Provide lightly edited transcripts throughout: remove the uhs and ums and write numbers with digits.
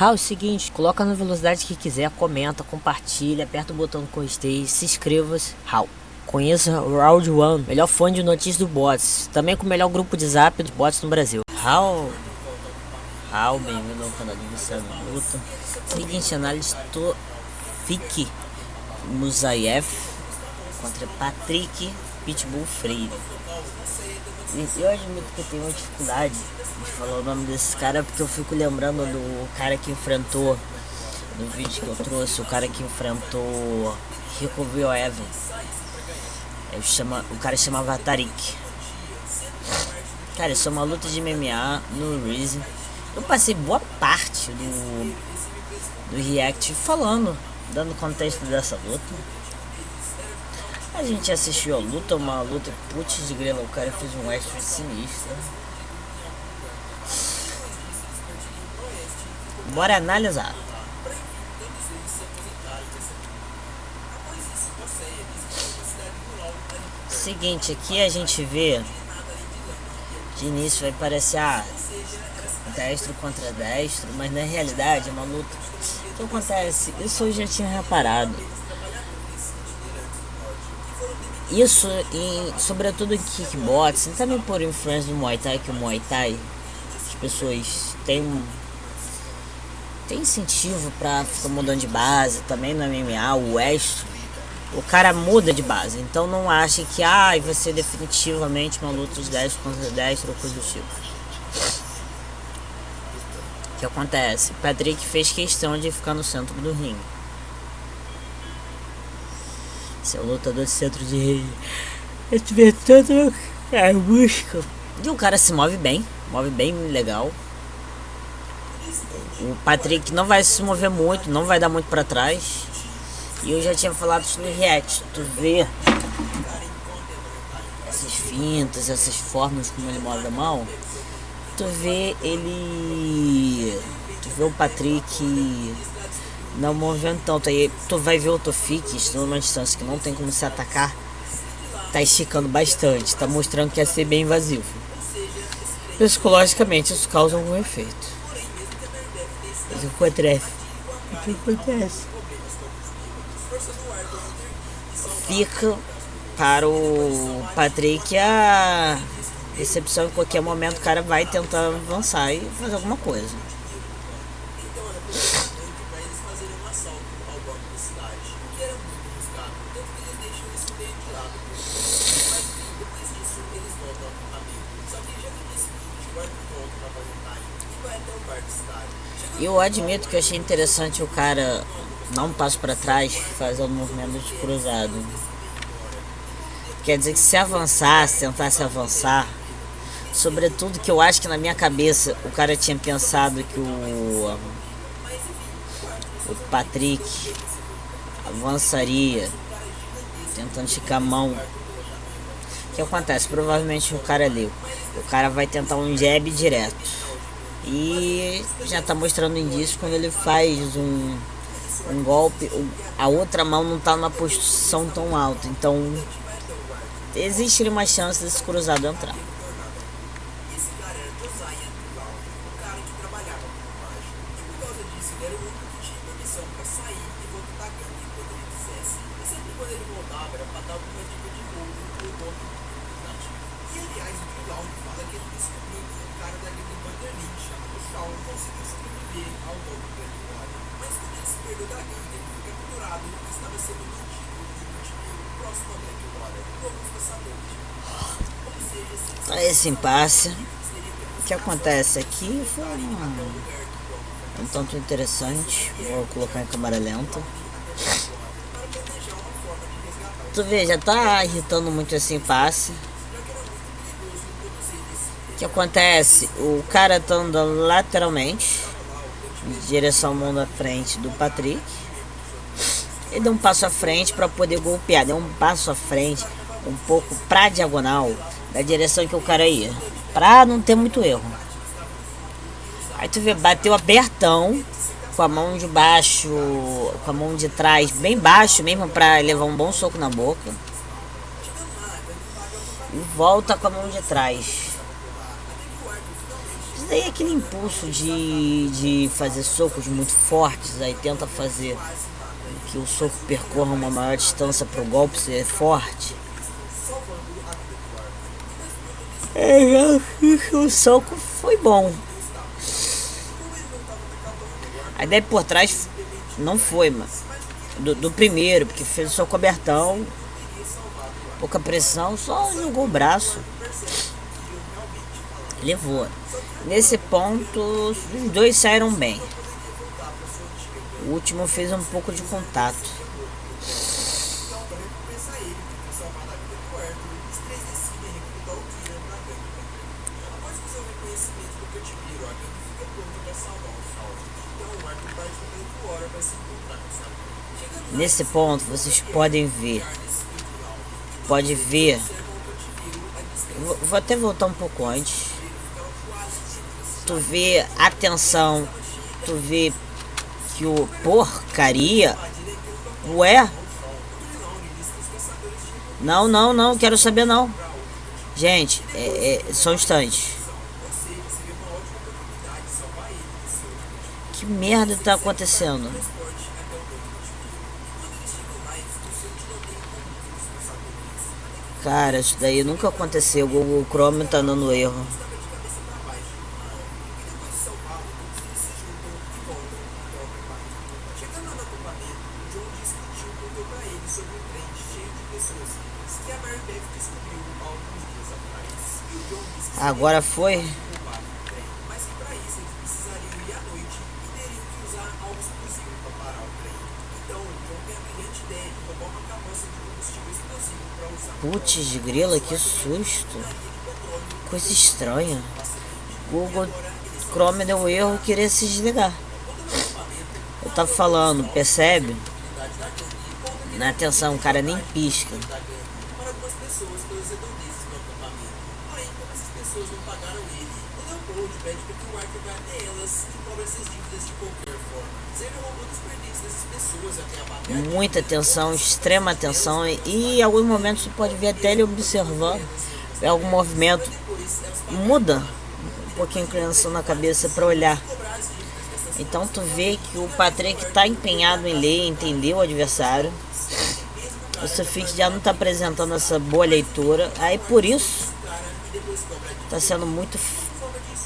Ah, é o seguinte, coloca na velocidade que quiser, comenta, compartilha, aperta o botão do gostei, se inscreva-se. How? Conheça o Round One, melhor fã de notícias do bots, também com o melhor grupo de zap dos bots no Brasil. How, bem-vindo ao canal do Viciado em Luta. Seguinte, análise do Fique Musayev contra Patrick Pitbull Freire. Eu admito que eu tenho uma dificuldade de falar o nome desse cara, porque eu fico lembrando do cara que enfrentou, no vídeo que eu trouxe, o cara que enfrentou Rico Vioevan. O cara chamava Tarik. Cara, isso é uma luta de MMA no Reason. Eu passei boa parte do react falando, dando contexto dessa luta. A gente assistiu a luta, uma luta putz de grela, o cara fez um extra sinistro. Bora analisar. Seguinte, aqui a gente vê, de início vai parecer destro contra destro, mas na realidade é uma luta. O que acontece? Isso eu já tinha reparado. Isso, sobretudo em kickboxing, também por influência do Muay Thai, que o Muay Thai, as pessoas têm incentivo pra ficar mudando de base, também no MMA, o extra, o cara muda de base, então não acha que vai ser definitivamente uma luta de 10 contra 10 ou coisa do tipo. O que acontece? Patrick fez questão de ficar no centro do ringue. Seu lutador de centro de ringue. Esse vê tanto busca. E o cara se move bem legal. O Patrick não vai se mover muito, não vai dar muito pra trás. E eu já tinha falado isso no react. Tu vê essas fintas, essas formas como ele move a mão. Tu vê o Patrick não movendo tanto. Aí tu vai ver o Tofik, numa distância que não tem como se atacar, tá esticando bastante, tá mostrando que ia ser bem invasivo. Psicologicamente isso causa algum efeito. O que acontece? Fica para o Patrick a recepção. Em qualquer momento o cara vai tentar avançar e fazer alguma coisa. Eu admito que eu achei interessante o cara dar um passo para trás, fazer um movimento de cruzado. Quer dizer que se avançasse, tentasse avançar, sobretudo que eu acho que na minha cabeça o cara tinha pensado que o Patrick avançaria, tentando esticar a mão. O que acontece? Provavelmente o cara vai tentar um jab direto. E já tá mostrando indício quando ele faz um golpe, a outra mão não tá numa posição tão alta, então existe uma chance desse cruzado entrar. Esse impasse, o que acontece aqui foi um tanto interessante. Vou colocar em câmera lenta. Tu vê, já tá irritando muito esse impasse. O que acontece? O cara tá andando lateralmente em direção ao mão da frente do Patrick. Ele deu um passo à frente para poder golpear, deu um passo à frente, um pouco pra diagonal da direção que o cara ia, pra não ter muito erro. Aí tu vê, bateu abertão, com a mão de baixo, com a mão de trás bem baixo mesmo, pra levar um bom soco na boca. E volta com a mão de trás. daí é aquele impulso de fazer socos muito fortes, aí tenta fazer que o soco percorra uma maior distância para o golpe ser forte. O soco foi bom. Aí daí por trás não foi, mas do primeiro, porque fez o soco abertão, pouca pressão, só jogou o braço. Levou. Nesse ponto, os dois saíram bem. O último fez um pouco de contato. Nesse ponto, vocês podem ver. Pode ver. Vou até voltar um pouco antes. Tu vê a tensão. Tu vê que o porcaria. Ué? Não, quero saber não. Gente, só um instante. Que merda tá acontecendo? Cara, isso daí nunca aconteceu. O Google Chrome tá dando erro. Agora foi. Putz, grila, que susto. Coisa estranha. Google Chrome deu erro, queria se desligar. Eu tava falando, percebe? Na atenção, o cara nem pisca. Muita atenção, extrema atenção, e em alguns momentos você pode ver até ele observando algum movimento, muda um pouquinho a inclinação na cabeça para olhar. Então tu vê que o Patrick está empenhado em ler, entender o adversário. O Sufix já não está apresentando essa boa leitura, aí por isso está sendo muito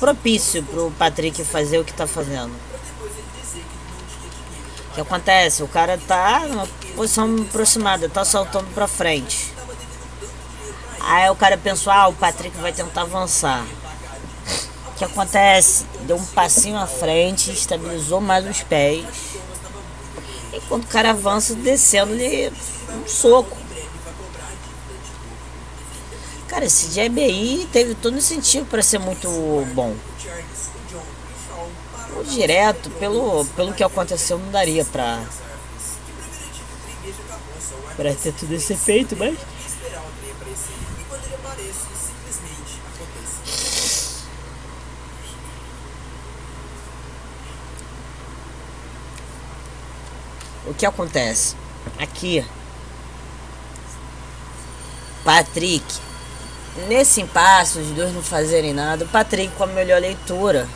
propício para o Patrick fazer o que está fazendo. O que acontece? O cara tá numa posição aproximada, tá saltando pra frente. Aí o cara pensou, o Patrick vai tentar avançar. O que acontece? Deu um passinho à frente, estabilizou mais os pés. Enquanto o cara avança, descendo-lhe um soco. Cara, esse jab aí teve todo incentivo para ser muito bom. Direto, pelo que aconteceu, não daria pra ter tudo esse efeito, mas o que acontece? Aqui, Patrick, nesse impasse, os dois não fazerem nada, o Patrick com a melhor leitura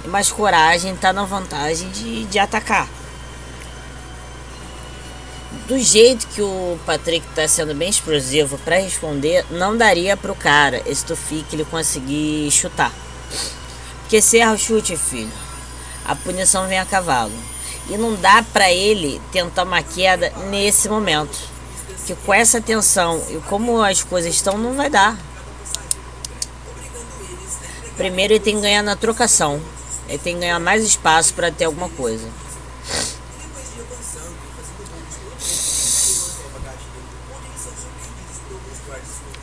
e mais coragem tá na vantagem de atacar. Do jeito que o Patrick tá sendo bem explosivo para responder, não daria pro cara esse Tufik ele conseguir chutar. Porque se erra o chute, filho, a punição vem a cavalo. E não dá pra ele tentar uma queda nesse momento. Que com essa tensão e como as coisas estão, não vai dar. Primeiro ele tem que ganhar na trocação. Ele tem que ganhar mais espaço para ter alguma coisa.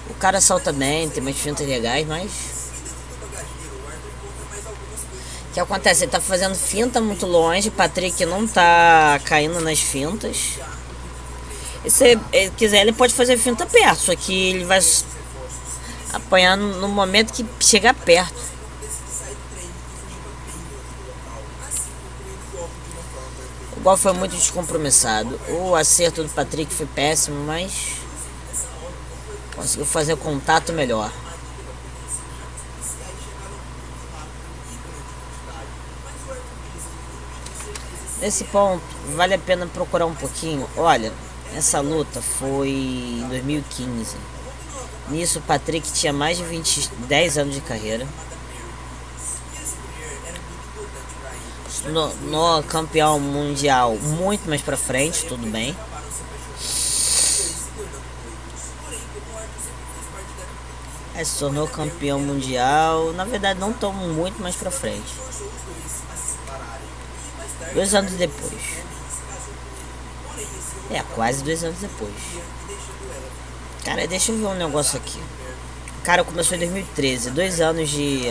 O cara salta bem, tem umas fintas legais, mas o que acontece? Ele tá fazendo finta muito longe. Patrick não tá caindo nas fintas. E se ele quiser, ele pode fazer finta perto, só que ele vai apanhar no momento que chegar perto. O gol foi muito descompromissado. O acerto do Patrick foi péssimo, mas conseguiu fazer contato melhor. Nesse ponto, vale a pena procurar um pouquinho. Olha, essa luta foi em 2015. Nisso, o Patrick tinha mais de 10 anos de carreira. No campeão mundial, muito mais pra frente, tudo bem. Aí se tornou campeão mundial. Na verdade, não tão muito mais pra frente. 2 anos depois. Quase 2 anos depois. Cara, deixa eu ver um negócio aqui. O cara começou em 2013. 2 anos de...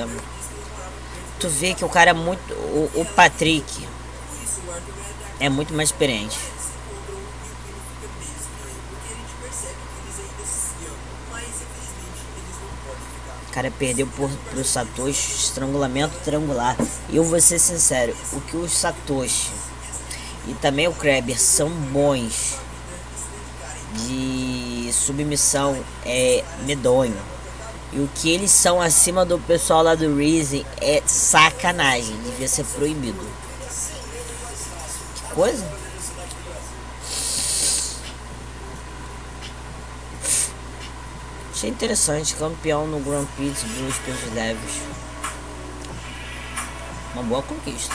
Tu vê que o cara é muito... O Patrick é muito mais experiente. O cara perdeu pro Satoshi, estrangulamento triangular. E eu vou ser sincero, o que o Satoshi e também o Kleber são bons de submissão é medonho. E o que eles são acima do pessoal lá do Reason é sacanagem. Devia ser proibido. Que coisa? Achei interessante. Campeão no Grand Prix dos pesos leves. Uma boa conquista.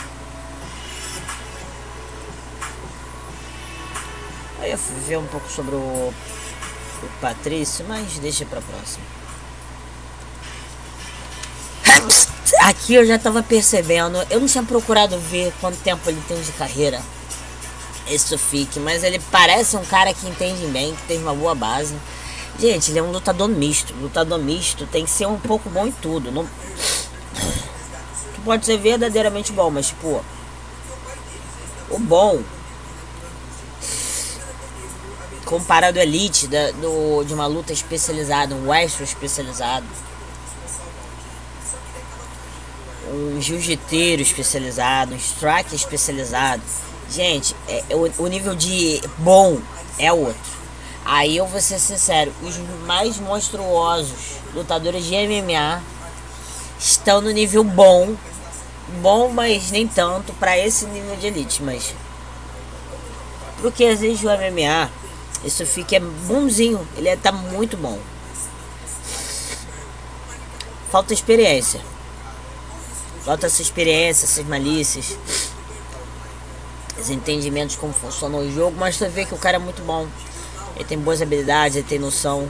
Aí eu fui ver um pouco sobre o Patrício, mas deixa pra próxima. Aqui eu já tava percebendo. Eu não tinha procurado ver quanto tempo ele tem de carreira, esse Fique, mas ele parece um cara que entende bem, que tem uma boa base. Gente, ele é um lutador misto. Lutador misto tem que ser um pouco bom em tudo. Não... Tu pode ser verdadeiramente bom, mas tipo, o bom comparado ao elite de uma luta especializada, um wrestling especializado, um jiu-jiteiro especializado, um striker especializado. Gente, o nível de bom é outro. Aí eu vou ser sincero, os mais monstruosos lutadores de MMA estão no nível bom, mas nem tanto para esse nível de elite, mas porque às vezes o MMA, isso fica bonzinho, ele tá muito bom. Falta experiência. Falta essa experiência, essas malícias, os entendimentos de como funciona o jogo, mas tu vê que o cara é muito bom. Ele tem boas habilidades, ele tem noção.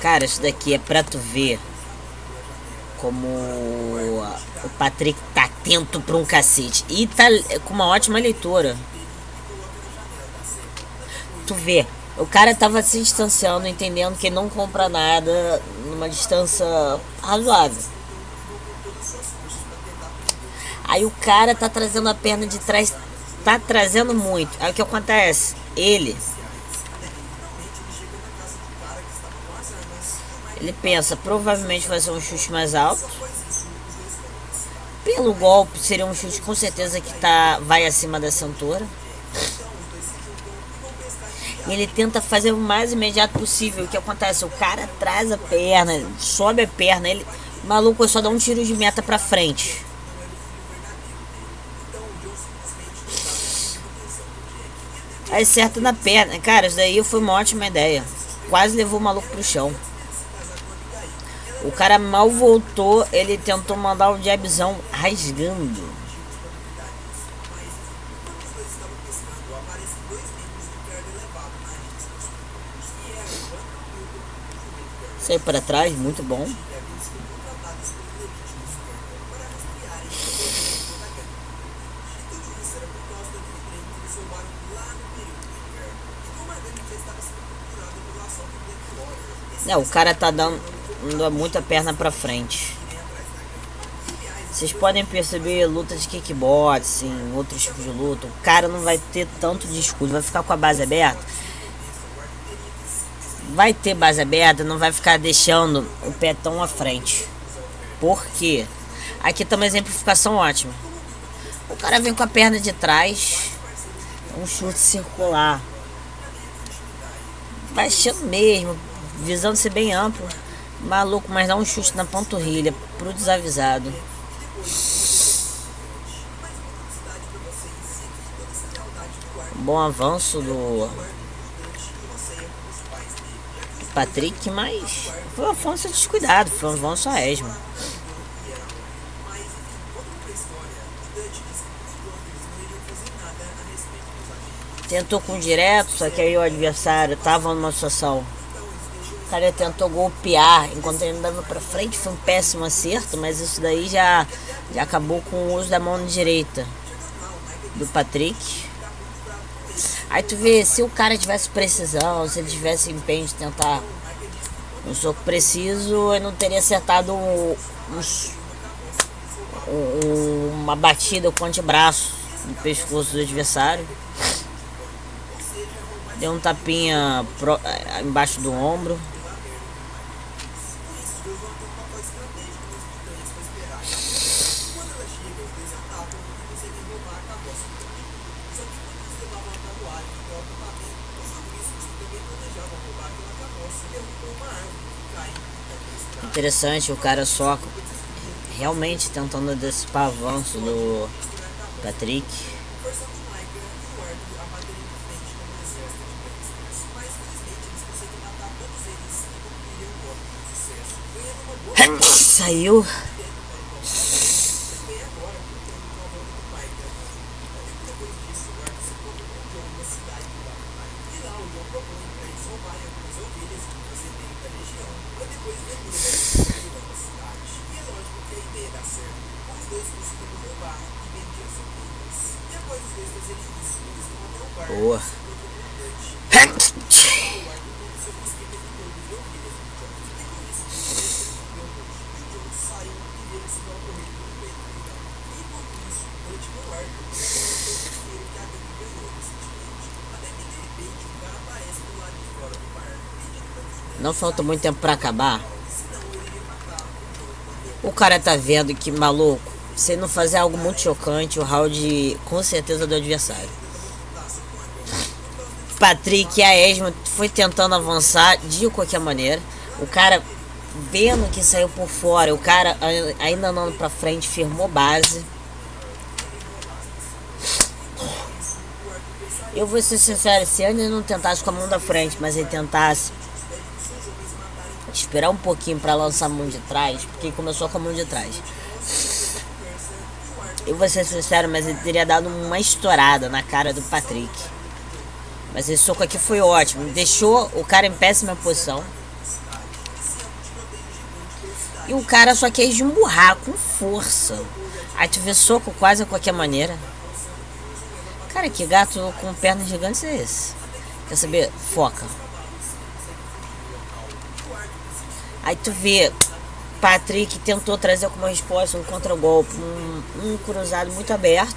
Cara, isso daqui é pra tu ver como o Patrick tá atento pra um cacete. E tá com uma ótima leitura. Tu vê, o cara tava se distanciando, entendendo que ele não compra nada numa distância razoável. Aí o cara tá trazendo a perna de trás, tá trazendo muito. Aí o que acontece? Ele pensa, provavelmente vai ser um chute mais alto. Pelo golpe, seria um chute com certeza que vai acima da cintura. E ele tenta fazer o mais imediato possível. O que acontece? O cara traz a perna, sobe a perna, o maluco só dá um tiro de meta pra frente. Aí acerta na perna. Cara, isso daí foi uma ótima ideia. Quase levou o maluco pro chão. O cara mal voltou, ele tentou mandar o jabzão rasgando. Saiu para trás, muito bom. O cara tá dando muita perna pra frente. Vocês podem perceber luta de kickboxing, outros tipos de luta. O cara não vai ter tanto de escudo, vai ficar com a base aberta. Vai ter base aberta, não vai ficar deixando o pé tão à frente. Por quê? Aqui tá uma exemplificação ótima. O cara vem com a perna de trás, Um chute circular. Baixando mesmo, visando ser bem amplo. Maluco, mas dá um chute na panturrilha pro desavisado. Bom avanço do Patrick, mas foi um avanço descuidado, foi um avanço a esmo. Tentou com direto, só que aí o adversário tava numa situação. O cara tentou golpear enquanto ele andava pra frente, foi um péssimo acerto, mas isso daí já acabou com o uso da mão direita do Patrick. Aí tu vê, se o cara tivesse precisão, se ele tivesse empenho de tentar um soco preciso, ele não teria acertado uma batida com o antebraço no pescoço do adversário. Deu um tapinha embaixo do ombro. Interessante, o cara soca realmente tentando antecipar avanço do Patrick. Saiu. Boa. Não falta muito tempo pra acabar. O cara tá vendo que, maluco, se não fazer algo muito chocante, o round com certeza do adversário. Patrick, a esmo, foi tentando avançar de qualquer maneira. O cara vendo que saiu por fora, o cara ainda andando pra frente, firmou base. Eu vou ser sincero, se ele não tentasse com a mão da frente, mas ele tentasse esperar um pouquinho pra lançar a mão de trás, porque ele começou com a mão de trás. Eu vou ser sincero, mas ele teria dado uma estourada na cara do Patrick. Mas esse soco aqui foi ótimo, deixou o cara em péssima posição. E o cara só quer esmurrar com força. Aí tu vê soco quase de qualquer maneira. Cara, que gato com pernas gigantes é esse? Quer saber? Foca. Aí tu vê, Patrick tentou trazer como resposta um contra-golpe, um cruzado muito aberto.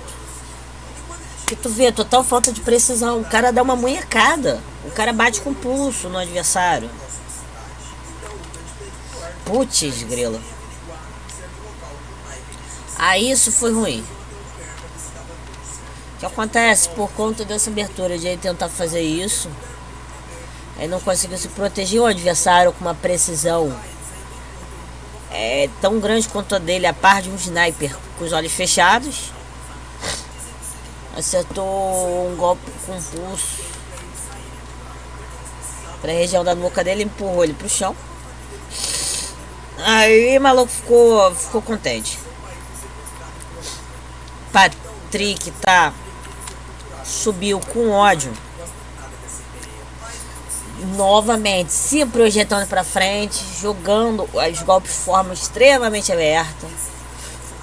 E tu vê, total falta de precisão. O cara dá uma munhecada. O cara bate com pulso no adversário. Putz, grila. Aí isso foi ruim. O que acontece? Por conta dessa abertura de ele tentar fazer isso, ele não conseguiu se proteger o adversário com uma precisão tão grande quanto a dele, a par de um sniper com os olhos fechados. Acertou um golpe com pulso pra região da nuca dele, empurrou ele pro chão. Aí o maluco ficou contente. Patrick subiu com ódio. Novamente, se projetando pra frente, jogando os golpes de forma extremamente aberta,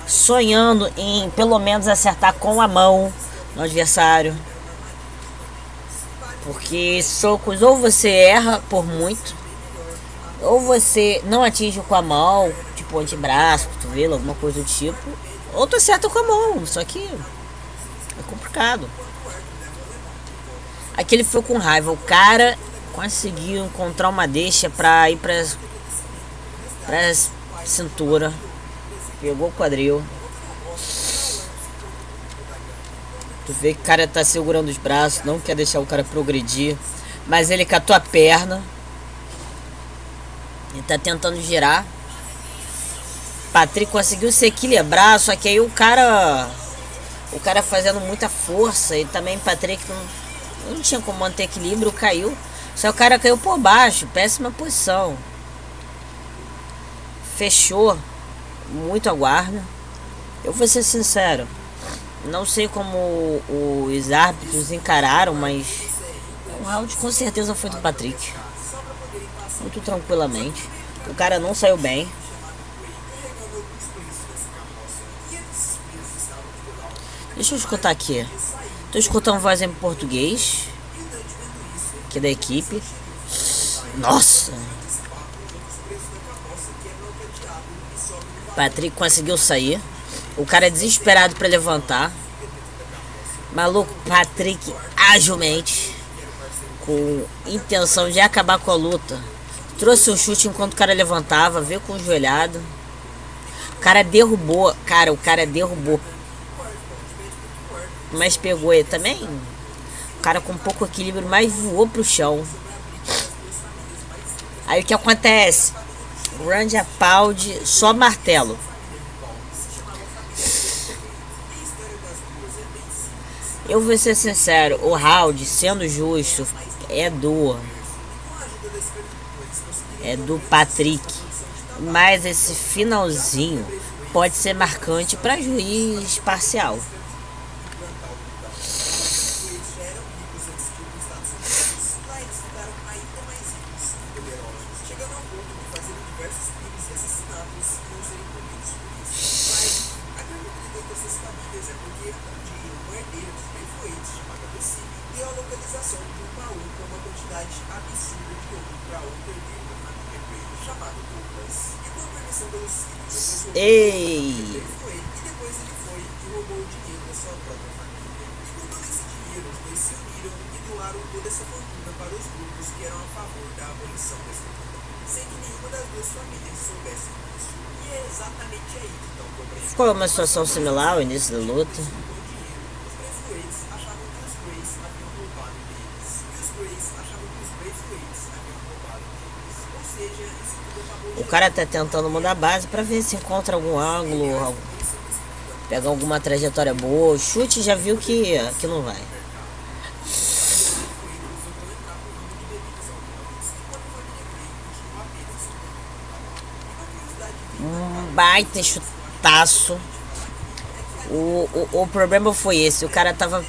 sonhando em pelo menos acertar com a mão no adversário. Porque socos ou você erra por muito, ou você não atinge com a mão, tipo antebraço, cotovelo, alguma coisa do tipo, ou tu acerta com a mão, só que é complicado. Aqui ele foi com raiva, o cara conseguiu encontrar uma deixa pra ir pra cintura, pegou o quadril. Tu vê que o cara tá segurando os braços, não quer deixar o cara progredir. Mas ele catou a perna. Ele tá tentando girar. Patrick conseguiu se equilibrar, só que aí o cara fazendo muita força. E também Patrick não tinha como manter equilíbrio, caiu. Só que o cara caiu por baixo, péssima posição. Fechou muito a guarda. Eu vou ser sincero, não sei como os árbitros encararam, mas o round com certeza foi do Patrick. Muito tranquilamente. O cara não saiu bem. Deixa eu escutar aqui. Tô escutando voz em português, que é da equipe. Nossa! Patrick conseguiu sair. O cara é desesperado pra levantar. Maluco, Patrick agilmente, com intenção de acabar com a luta, trouxe o chute enquanto o cara levantava, veio com o joelhado. O cara derrubou. Cara, o cara derrubou. Mas pegou ele também. O cara com pouco equilíbrio, mas voou pro chão. Aí o que acontece? Round applaud, só martelo. Eu vou ser sincero, o round, sendo justo, é do Patrick. Mas esse finalzinho pode ser marcante para juiz parcial. Ei! Ficou uma situação similar ao início da luta. O cara tá tentando mudar a base pra ver se encontra algum ângulo, pegar alguma trajetória boa. O chute já viu que não vai. Um baita chutaço. O problema foi esse. O cara tava...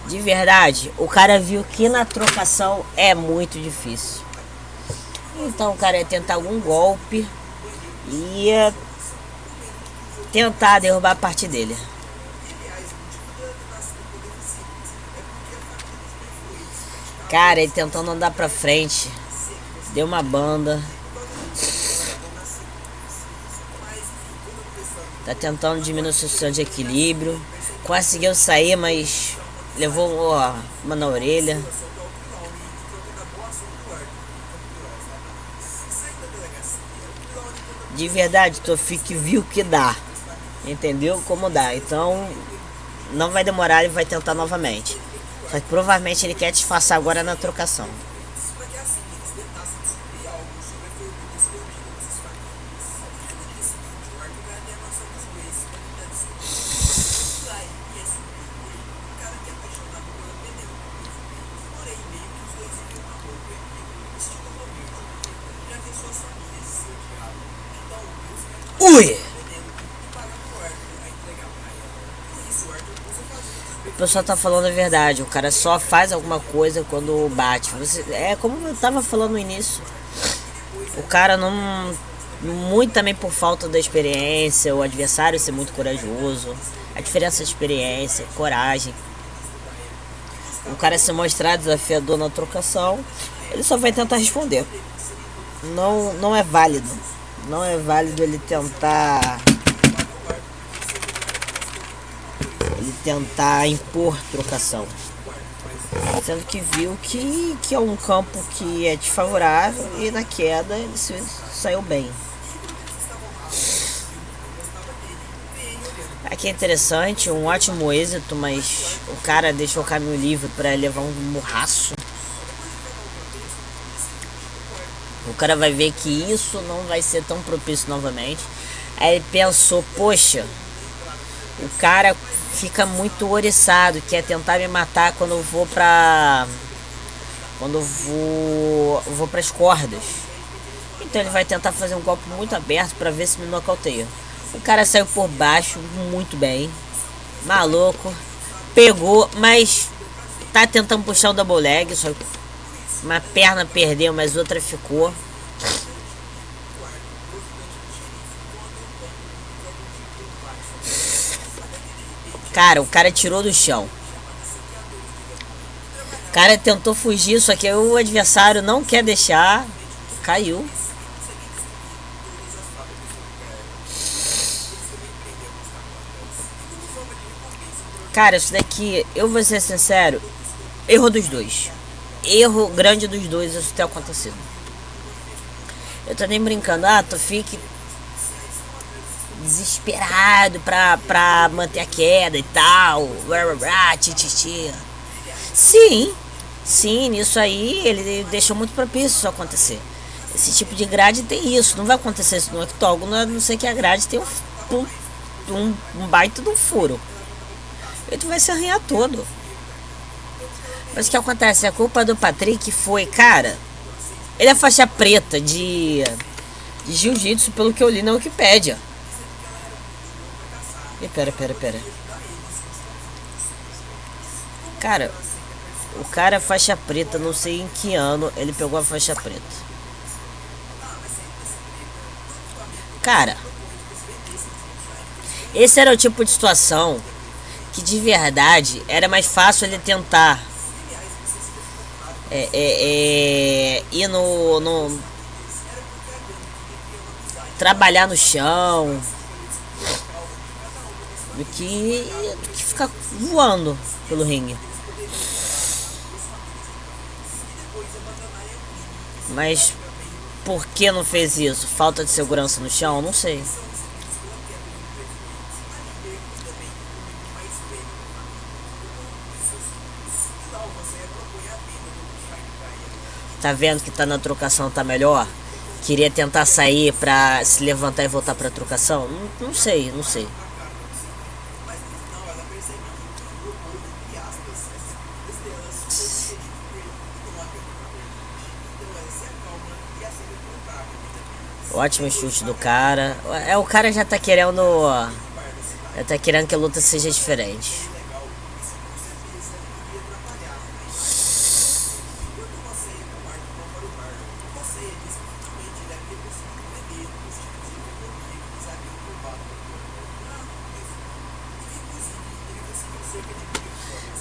De verdade, o cara viu que na trocação é muito difícil. Então o cara ia tentar algum golpe. Ia tentar derrubar a parte dele. Cara, ele tentando andar pra frente. Deu uma banda. Tá tentando diminuir o seu de equilíbrio. Conseguiu sair, mas levou uma na orelha. De verdade, Tofik viu que dá. Entendeu como dá. Então não vai demorar, ele vai tentar novamente. Só que provavelmente ele quer disfarçar agora na trocação. Ui! O pessoal tá falando a verdade. O cara só faz alguma coisa quando bate. É como eu tava falando no início. O cara não... Muito também por falta da experiência. O adversário ser muito corajoso. A diferença de experiência, coragem. O cara se mostrar desafiador na trocação, ele só vai tentar responder. Não é válido. Não é válido ele tentar impor trocação. Sendo que viu que é um campo que é desfavorável e na queda ele saiu bem. ataque é interessante, um ótimo êxito, mas o cara deixou o caminho livre para levar um murraço. O cara vai ver que isso não vai ser tão propício novamente. Aí ele pensou, poxa, o cara fica muito oriçado, quer tentar me matar quando eu vou pra... Quando eu vou pras cordas. Então ele vai tentar fazer um golpe muito aberto pra ver se me nocauteia. O cara saiu por baixo muito bem. Maluco. Pegou, mas tá tentando puxar o double leg. Só uma perna perdeu, mas outra ficou. Cara, o cara tirou do chão. O cara tentou fugir, só que o adversário não quer deixar. Caiu. Cara, isso daqui, eu vou ser sincero, erro dos dois. Erro grande dos dois isso ter acontecido. Eu tô nem brincando. Tu fique desesperado pra manter a queda e tal. Sim, nisso aí ele deixou muito propício isso acontecer. Esse tipo de grade tem isso. Não vai acontecer isso no octógono, a não ser que a grade tenha um baita de um furo. E tu vai se arranhar todo. Mas o que acontece? A culpa do Patrick foi, cara, ele é faixa preta de jiu-jitsu, pelo que eu li na Wikipédia. E pera. Cara, o cara é faixa preta, não sei em que ano ele pegou a faixa preta. Cara, esse era o tipo de situação que de verdade era mais fácil ele tentar ir no trabalhar no chão do que ficar voando pelo ringue. Mas por que não fez isso? Falta de segurança no chão? Não sei. Tá vendo que tá na trocação, tá melhor? Queria tentar sair pra se levantar e voltar pra trocação? Não sei. Ótimo chute do cara. O cara já tá querendo. Já tá querendo que a luta seja diferente.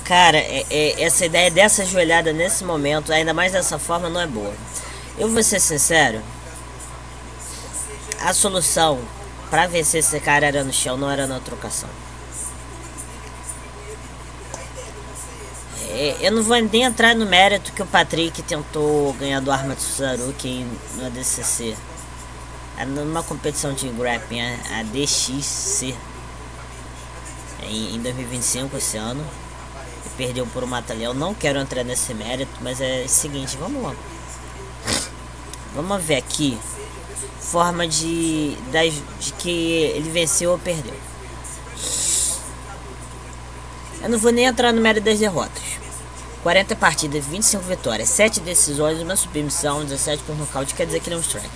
Cara, essa ideia dessa joelhada nesse momento, ainda mais dessa forma, não é boa. Eu vou ser sincero. A solução pra vencer esse cara era no chão, não era na trocação. Eu não vou nem entrar no mérito que o Patrick tentou ganhar do Arma Tsuruki no ADCC. Numa competição de grappling, a DXC, em 2025, esse ano. E perdeu por um mata-leão. Não quero entrar nesse mérito, mas é o seguinte, vamos lá. Vamos ver aqui. Forma de que ele venceu ou perdeu. Eu não vou nem entrar no mérito das derrotas. 40 partidas, 25 vitórias, 7 decisões, uma submissão, 17 por nocaute. Quer dizer que ele é um strike.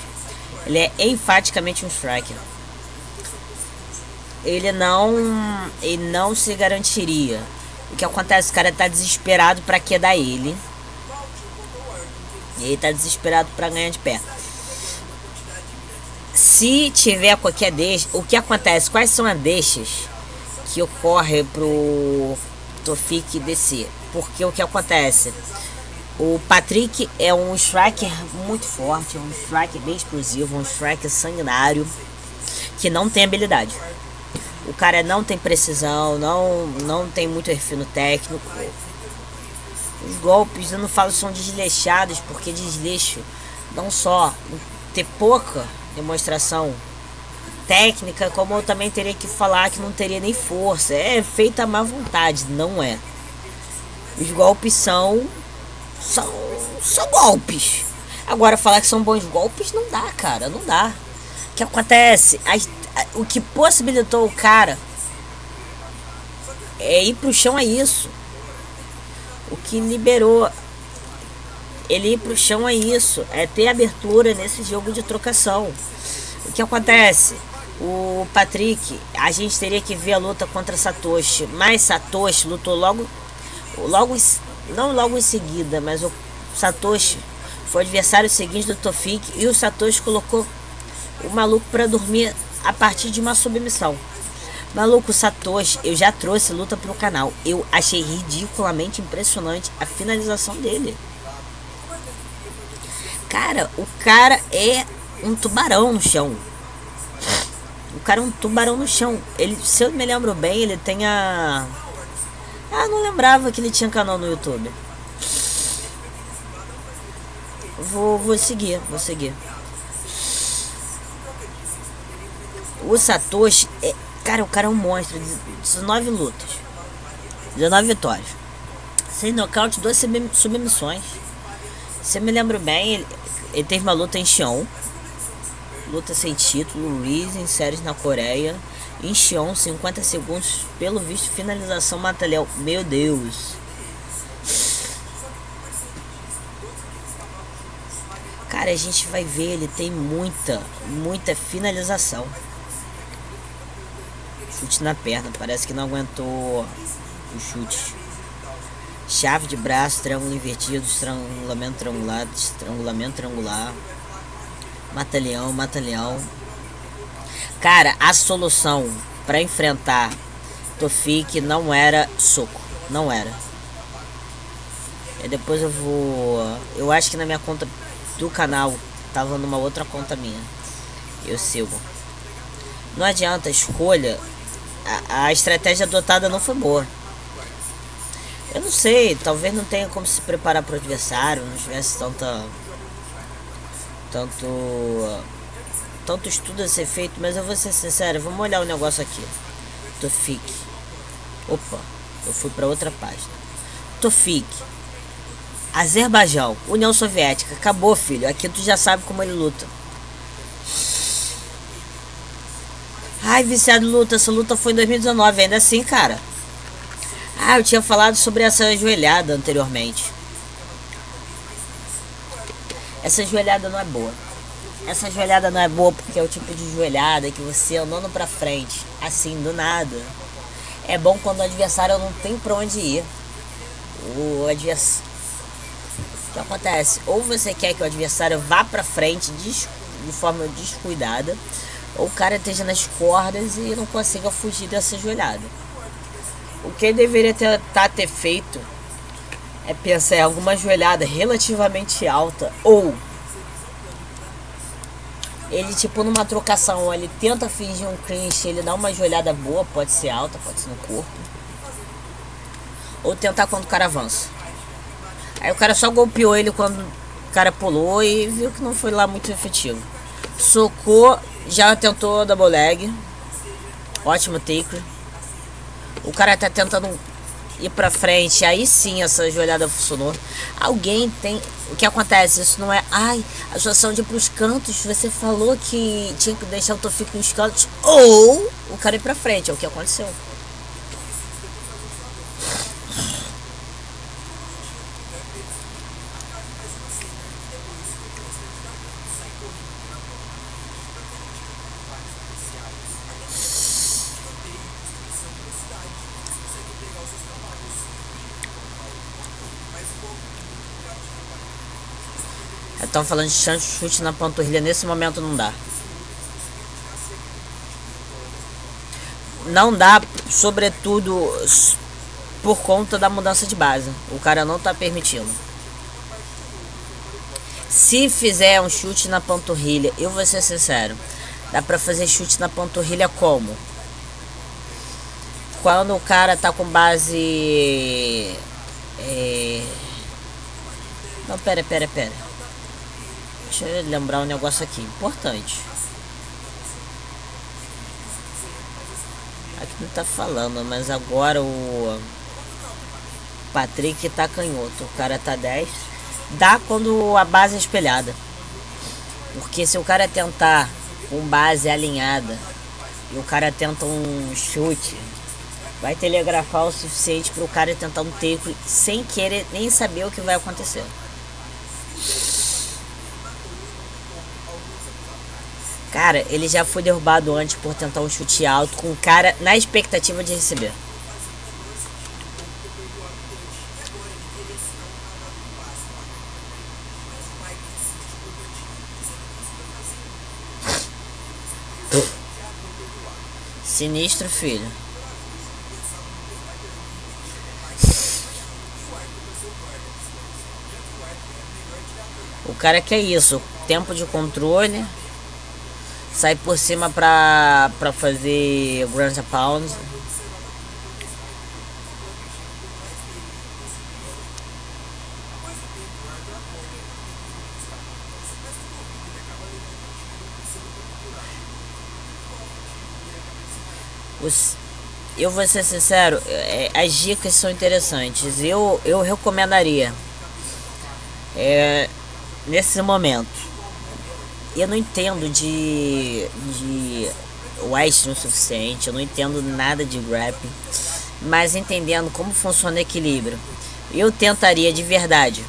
Ele é enfaticamente um striker. Ele não se garantiria. O que acontece? O cara tá desesperado pra quedar ele. E ele tá desesperado pra ganhar de pé. Se tiver qualquer deixa, o que acontece? Quais são as deixas que ocorrem pro Tofik descer? Porque o que acontece? O Patrick é um striker muito forte, é um striker bem explosivo, um striker sanguinário que não tem habilidade. O cara não tem precisão, não tem muito refino técnico. Os golpes, eu não falo, são desleixados, porque desleixo não só ter pouca demonstração técnica, como eu também teria que falar que não teria nem força. É feita à má vontade, não é. Os golpes são golpes. Agora falar que são bons golpes não dá, cara, não dá. O que acontece? O que possibilitou o cara é ir pro chão é isso. O que liberou ele ir pro chão é isso. É ter abertura nesse jogo de trocação. O que acontece? O Patrick, a gente teria que ver a luta contra Satoshi. Mas Satoshi lutou não logo em seguida, mas o Satoshi foi o adversário seguinte do Tofik. E o Satoshi colocou o maluco pra dormir a partir de uma submissão. Maluco, Satoshi, eu já trouxe luta pro canal. Eu achei ridiculamente impressionante a finalização dele. Cara, o cara é um tubarão no chão. O cara é um tubarão no chão. Ele, se eu me lembro bem, ele tem a... Ah, não lembrava que ele tinha canal no YouTube. Vou seguir. O Satoshi é... Cara, o cara é um monstro. 19 lutas. 19 vitórias. 6 nocaute, 2 submissões. Se eu me lembro bem, ele teve uma luta em Xion. Luta sem título, Risen, séries na Coreia. Em Xion, 50 segundos, pelo visto, finalização mata-leão. Meu Deus. Cara, a gente vai ver, ele tem muita finalização. Chute na perna, parece que não aguentou o chute. Chave de braço, triângulo invertido, estrangulamento triangular. Mata-leão. Cara, a solução para enfrentar Tofik não era soco. Não era. E depois eu acho que na minha conta do canal tava numa outra conta minha. Eu sigo. Não adianta, a escolha. A estratégia adotada não foi boa. Eu não sei, talvez não tenha como se preparar para o adversário, não tivesse tanto estudo a ser feito, mas eu vou ser sincero, vamos olhar o negócio aqui. Tofik. Opa, eu fui para outra página. Tofik. Azerbaijão, União Soviética, acabou, filho. Aqui tu já sabe como ele luta. Ai, viciado em luta, essa luta foi em 2019, ainda assim, cara. Ah, eu tinha falado sobre essa joelhada anteriormente. Essa joelhada não é boa. Essa joelhada não é boa porque é o tipo de joelhada que você andando pra frente, assim, do nada. É bom quando o adversário não tem pra onde ir. O adversário... O que acontece? Ou você quer que o adversário vá pra frente de forma descuidada, ou o cara esteja nas cordas e não consiga fugir dessa joelhada. O que ele deveria ter feito é pensar em alguma joelhada relativamente alta, ou ele, tipo, numa trocação, ele tenta fingir um clinch, ele dá uma joelhada boa, pode ser alta, pode ser no corpo, ou tentar quando o cara avança. Aí o cara só golpeou ele quando o cara pulou e viu que não foi lá muito efetivo. Socou, já tentou double leg, ótimo taker. O cara tá tentando ir pra frente, aí sim essa joelhada funcionou. Alguém tem... O que acontece? Isso não é... Ai, a situação de ir pros cantos, você falou que tinha que deixar o Tofik nos cantos, ou o cara ir pra frente, é o que aconteceu. Estão falando de chute na panturrilha, nesse momento não dá. Não dá, sobretudo por conta da mudança de base. O cara não tá permitindo. Se fizer um chute na panturrilha, eu vou ser sincero, dá pra fazer chute na panturrilha como? Quando o cara tá com base... Não, pera. Deixa eu lembrar um negócio aqui, importante. não tá falando, mas agora o Patrick tá canhoto, o cara tá 10. Dá quando a base é espelhada. Porque se o cara tentar com base alinhada e o cara tenta um chute, vai telegrafar o suficiente para o cara tentar um tackle sem querer nem saber o que vai acontecer. Cara, ele já foi derrubado antes por tentar um chute alto com o cara na expectativa de receber. Sinistro, filho. O cara quer isso, tempo de controle, sai por cima pra fazer ground and pound. Eu vou ser sincero, as dicas são interessantes. Eu recomendaria nesse momento. Eu não entendo de Western o suficiente, eu não entendo nada de grappling, mas entendendo como funciona o equilíbrio, eu tentaria de verdade.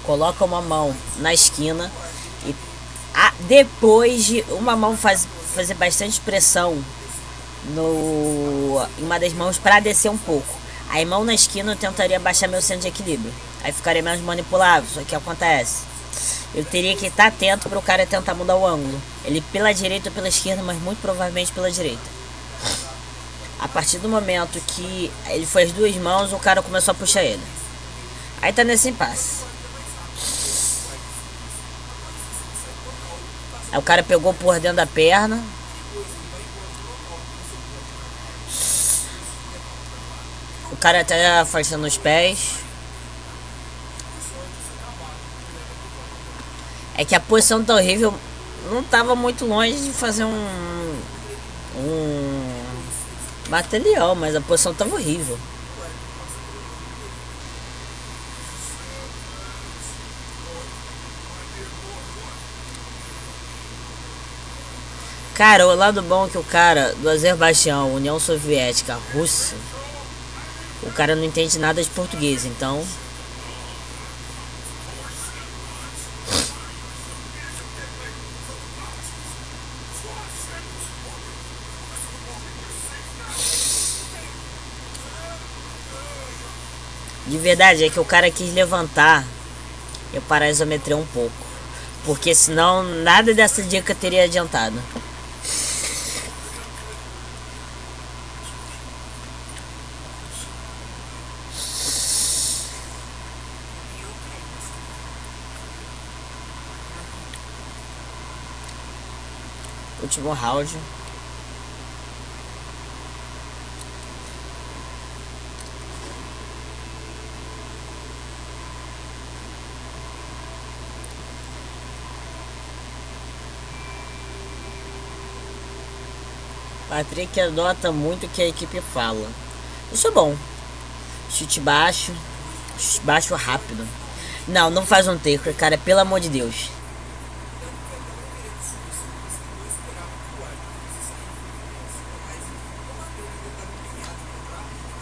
Coloca uma mão na esquina e depois de uma mão fazer bastante pressão em uma das mãos para descer um pouco. Aí mão na esquina eu tentaria baixar meu centro de equilíbrio. Aí ficaria menos manipulável. Só que acontece, eu teria que estar atento para o cara tentar mudar o ângulo. Ele pela direita ou pela esquerda, mas muito provavelmente pela direita. A partir do momento que ele foi as duas mãos, o cara começou a puxar ele. Aí tá nesse impasse. Aí o cara pegou por dentro da perna. O cara até afastando os pés. É que a posição tá horrível. Não tava muito longe de fazer um batalhão, mas a posição tava horrível. Cara, o lado bom é que o cara do Azerbaijão, União Soviética, Rússia, o cara não entende nada de português, então de verdade é que o cara quis levantar e parar a isometria um pouco, porque senão nada dessa dica teria adiantado. Último round. Patrick adota muito o que a equipe fala. Isso é bom. Chute baixo rápido. Não faz um taker, cara, pelo amor de Deus.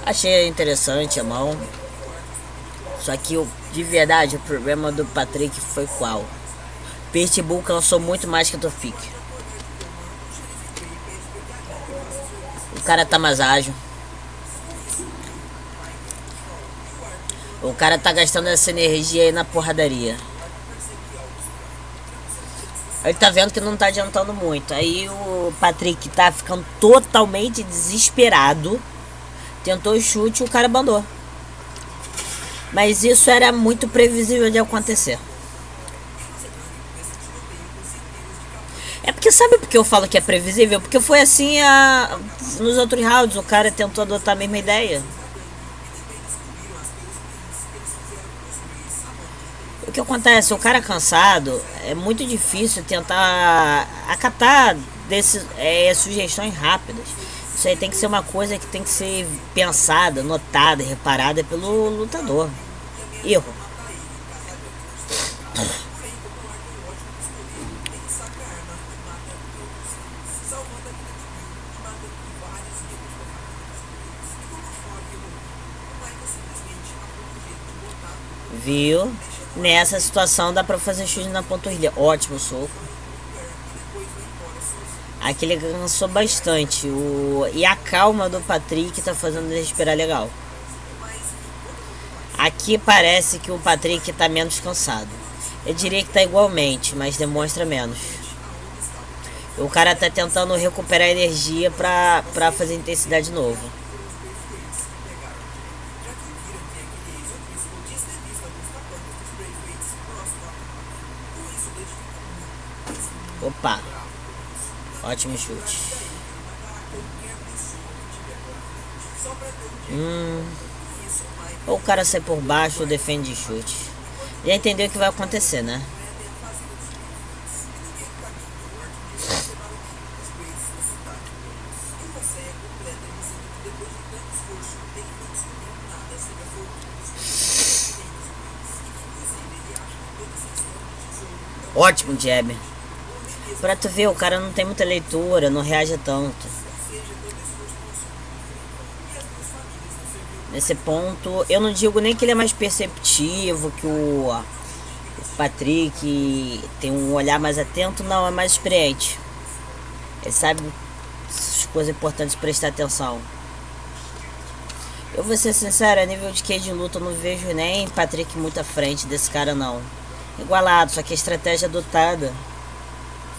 Achei interessante a mão. Só que de verdade o problema do Patrick foi qual? Pitbull cansou muito mais que o Tofik. O cara tá mais ágil. O cara tá gastando essa energia aí na porradaria. Ele tá vendo que não tá adiantando muito. Aí o Patrick tá ficando totalmente desesperado. Tentou o chute e o cara abandonou. Mas isso era muito previsível de acontecer. É porque sabe por que eu falo que é previsível? Porque foi assim nos outros rounds. O cara tentou adotar a mesma ideia. O que acontece? O cara cansado é muito difícil tentar acatar sugestões rápidas. Isso aí tem que ser uma coisa que tem que ser pensada, notada, reparada pelo lutador. Erro. Viu? Nessa situação dá pra fazer chute na panturrilha. Ótimo soco. Aqui ele cansou bastante. E a calma do Patrick tá fazendo ele respirar legal. Aqui parece que o Patrick tá menos cansado. Eu diria que tá igualmente, mas demonstra menos. O cara tá tentando recuperar energia pra fazer intensidade de novo. Opa. Ótimo chute. Ou o cara sai por baixo ou defende de chute. Já entendeu o que vai acontecer, né? Ótimo jab. Pra tu ver, o cara não tem muita leitura, não reage tanto. Nesse ponto, eu não digo nem que ele é mais perceptivo, que o Patrick tem um olhar mais atento, não, é mais experiente. Ele sabe as coisas importantes de prestar atenção. Eu vou ser sincero, a nível de que de luta eu não vejo nem Patrick muito à frente desse cara não. Igualado, só que a estratégia adotada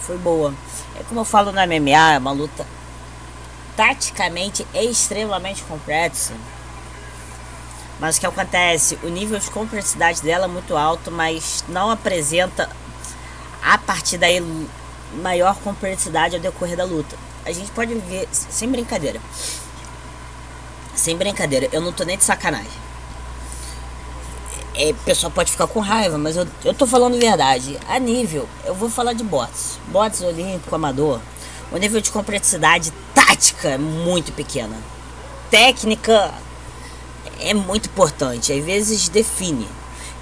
foi boa. É como eu falo no MMA, é uma luta taticamente extremamente complexa. Mas o que acontece? O nível de complexidade dela é muito alto, mas não apresenta a partir daí maior complexidade ao decorrer da luta. A gente pode ver, sem brincadeira. Sem brincadeira, eu não tô nem de sacanagem. O pessoal pode ficar com raiva, mas eu tô falando verdade. A nível, eu vou falar de bots olímpico, amador. O nível de complexidade tática é muito pequena. Técnica é muito importante, às vezes define.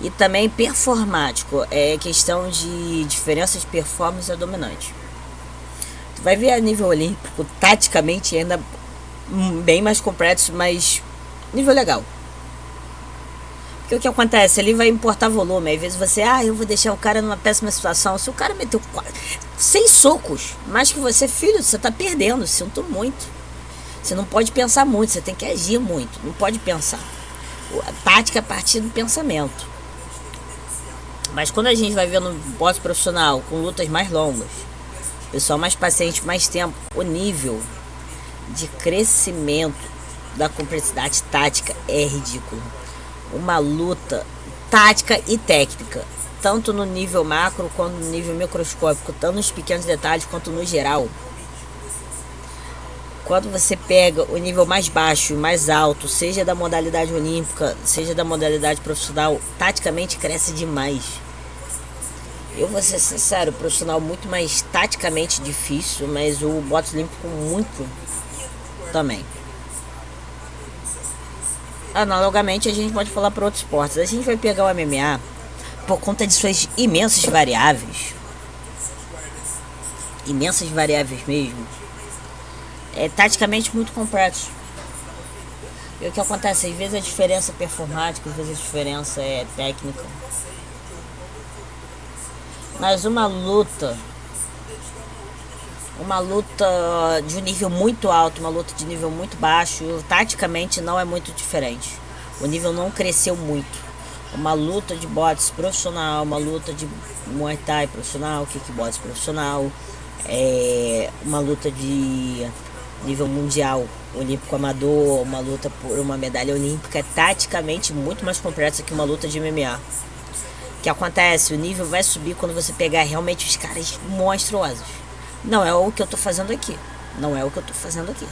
E também performático, é questão de diferença de performance dominante. Tu vai ver a nível olímpico, taticamente ainda bem mais complexo, mas nível legal. Porque o que acontece? Ele vai importar volume. Às vezes você, eu vou deixar o cara numa péssima situação. Se o cara meteu 6 socos, mais que você, filho, você tá perdendo. Sinto muito. Você não pode pensar muito, você tem que agir muito. Não pode pensar. A tática é a partir do pensamento. Mas quando a gente vai ver no boxe profissional, com lutas mais longas, pessoal mais paciente, mais tempo, o nível de crescimento da complexidade tática é ridículo. Uma luta tática e técnica, tanto no nível macro quanto no nível microscópico, tanto nos pequenos detalhes quanto no geral. Quando você pega o nível mais baixo e mais alto, seja da modalidade olímpica, seja da modalidade profissional, taticamente cresce demais. Eu vou ser sincero, o profissional muito mais taticamente difícil, mas o boxe olímpico muito também. Analogamente, a gente pode falar para outros esportes. A gente vai pegar o MMA por conta de suas imensas variáveis. Imensas variáveis mesmo. É taticamente muito complexo. E o que acontece? Às vezes a diferença é performática, às vezes a diferença é técnica. Mas uma luta de um nível muito alto, uma luta de nível muito baixo, taticamente não é muito diferente. O nível não cresceu muito. Uma luta de boxe profissional, uma luta de Muay Thai profissional, kickbox profissional, uma luta de nível mundial, olímpico amador, uma luta por uma medalha olímpica, é taticamente muito mais complexa que uma luta de MMA. O que acontece? O nível vai subir quando você pegar realmente os caras monstruosos. Não é o que eu tô fazendo aqui. Não é o que eu tô fazendo aqui.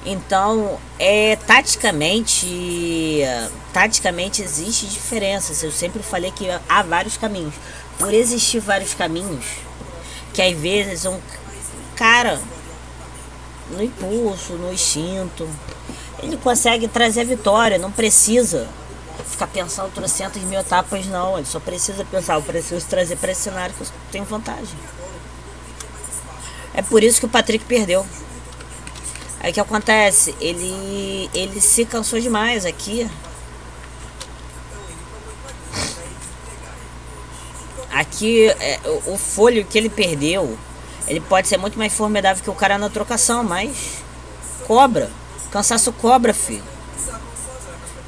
Então, taticamente existe diferenças. Eu sempre falei que há vários caminhos. Por existir vários caminhos, que às vezes um cara, no impulso, no instinto, ele consegue trazer a vitória. Não precisa ficar pensando trocentas mil etapas, não. Ele só precisa pensar, eu preciso trazer para esse cenário que eu tenho vantagem. É por isso que o Patrick perdeu. Aí o que acontece? Ele se cansou demais aqui. Aqui, o fôlego que ele perdeu, ele pode ser muito mais formidável que o cara na trocação, mas cobra. Cansaço cobra, filho.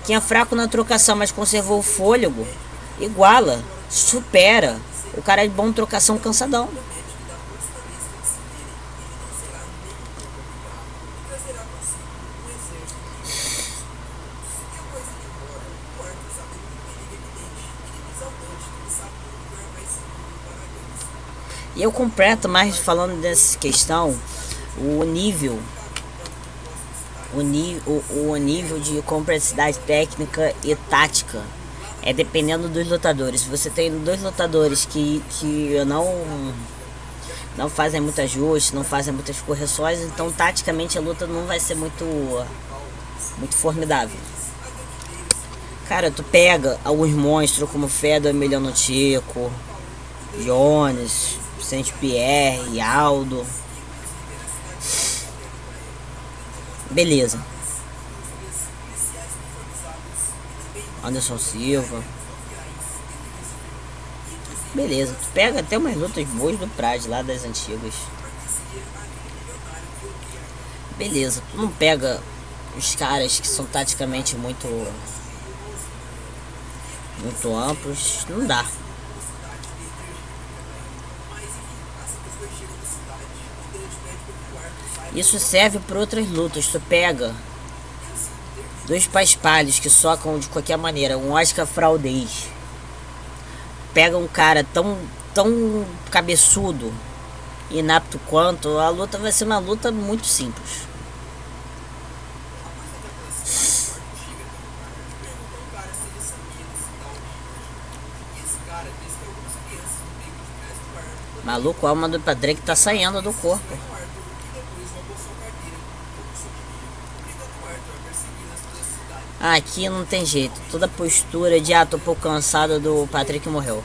Quem é fraco na trocação, mas conservou o fôlego, iguala, supera. O cara é bom em trocação, cansadão. E eu completo mais falando dessa questão, o nível de complexidade técnica e tática é dependendo dos lutadores. Se você tem dois lutadores que não fazem muito ajuste, não fazem muitas correções, então taticamente a luta não vai ser muito formidável. Cara, tu pega alguns monstros como Fedor Emelianenko, Jones, Saint-Pierre, Aldo. Beleza. Anderson Silva. Beleza. Tu pega até umas lutas boas do Pride lá das antigas. Beleza. Tu não pega os caras que são taticamente muito amplos. Não dá. Isso serve para outras lutas. Tu pega dois paspalhos que socam de qualquer maneira. Um Oscar Fraudês. Pega um cara tão cabeçudo, inapto quanto. A luta vai ser uma luta muito simples. Maluco, a alma do Patrick tá saindo do corpo. Aqui não tem jeito. Toda a postura de tô um pouco cansado do Patrick morreu.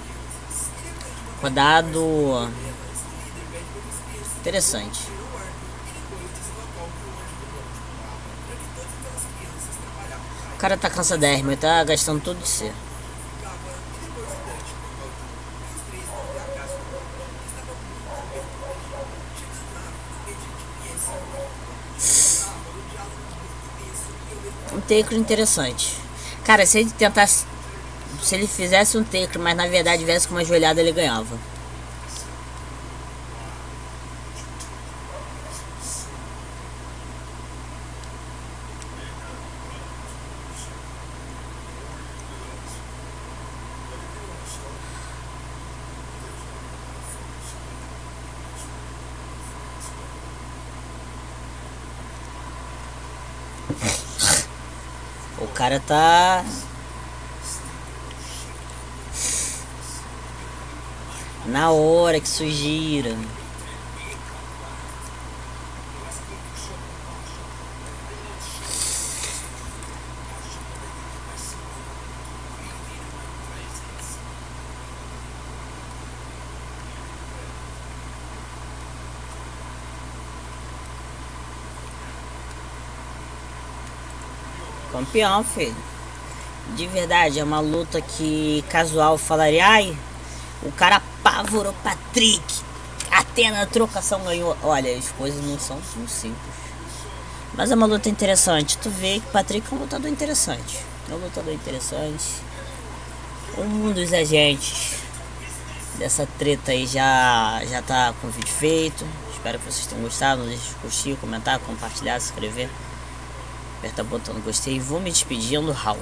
Rodado interessante. O cara tá cansadérrimo, ele tá gastando tudo de si. Um tackle interessante. Cara, se ele tentasse. Se ele fizesse um tackle, mas na verdade viesse com uma joelhada, ele ganhava. O cara tá na hora que isso gira. Campeão, filho. De verdade, é uma luta que casual falaria, ai, o cara apavorou Patrick, até na trocação ganhou. Olha, as coisas não são tão simples. Mas é uma luta interessante. Tu vê que o Patrick é um lutador interessante. É um lutador interessante. Um dos agentes dessa treta aí já tá com o vídeo feito. Espero que vocês tenham gostado. Não deixe de curtir, comentar, compartilhar, se inscrever. Aperta o botão do gostei e vou me despedindo, Raul.